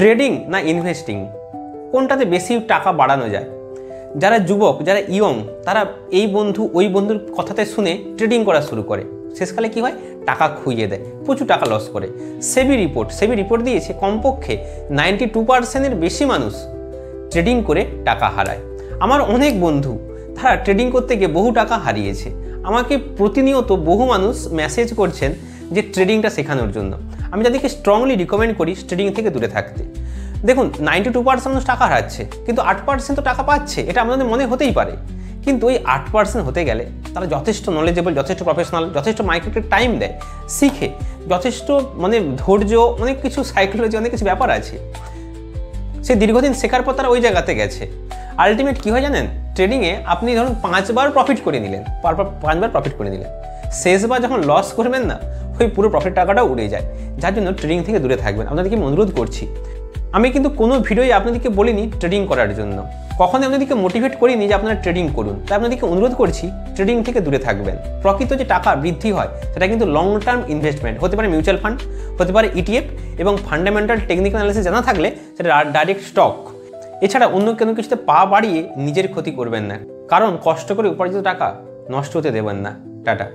Trading না investing, কোনটাতে বেশি টাকা বাড়ানো যায়? যারা যুবক, যারা ইয়ং, তারা এই বন্ধু ওই বন্ধুর কথাতে শুনে ট্রেডিং করা শুরু করে। শেষকালে কি হয়? টাকা খুইয়ে দেয়, প্রচুর টাকা লস করে। সেবি রিপোর্ট দিয়েছে কমপক্ষে 92% বেশি মানুষ ট্রেডিং করে টাকা হারায়। আমার অনেক বন্ধু তারা ট্রেডিং করতে গিয়ে বহু টাকা হারিয়েছে। আমাকে প্রতিনিয়ত বহু মানুষ মেসেজ করছেন যে ট্রেডিংটা শেখানোর জন্য। আমি তাদেরকে স্ট্রংলি রিকমেন্ড করি ট্রেডিং থেকে দূরে থাকতে। দেখুন, 92% মানুষ টাকা হারাচ্ছে, কিন্তু 8% তো টাকা পাচ্ছে, এটা আমাদের মনে হতেই পারে। কিন্তু ওই 8% হতে গেলে তারা যথেষ্ট নলেজেবল, যথেষ্ট প্রফেশনাল, যথেষ্ট মাইক্রোকে টাইম দেয়, শিখে, যথেষ্ট ধৈর্য, অনেক কিছু সাইকোলজি, অনেক কিছু ব্যাপার আছে। সে দীর্ঘদিন শেখার পর তারা ওই জায়গাতে গেছে। আলটিমেট কী হয় জানেন? ট্রেডিংয়ে আপনি ধরুন 5 বার প্রফিট করে নিলেন, পরপর 5 বার প্রফিট করে নিলেন, শেষবার যখন লস করবেন না, ওই পুরো প্রফিট টাকাটাও উড়ে যায়। যার জন্য ট্রেডিং থেকে দূরে থাকবেন, আপনাদেরকে আমি অনুরোধ করছি। আমি কিন্তু কোনো ভিডিওই আপনাদেরকে বলিনি ট্রেডিং করার জন্য, কখনোই আপনাদেরকে মোটিভেট করিনি যে আপনারা ট্রেডিং করুন। তাই আপনাদেরকে অনুরোধ করছি ট্রেডিং থেকে দূরে থাকবেন। প্রকৃত যে টাকা বৃদ্ধি হয় সেটা কিন্তু লং টার্ম ইনভেস্টমেন্ট, হতে পারে মিউচুয়াল ফান্ড, হতে পারে ETF, এবং ফান্ডামেন্টাল টেকনিক্যাল অ্যানালিসিস জানা থাকলে সেটা ডাইরেক্ট স্টক। এছাড়া অন্য কোনো কিছুতে পা বাড়িয়ে নিজের ক্ষতি করবেন না, কারণ কষ্ট করে উপার্জিত টাকা নষ্ট হতে দেবেন না। টাটা।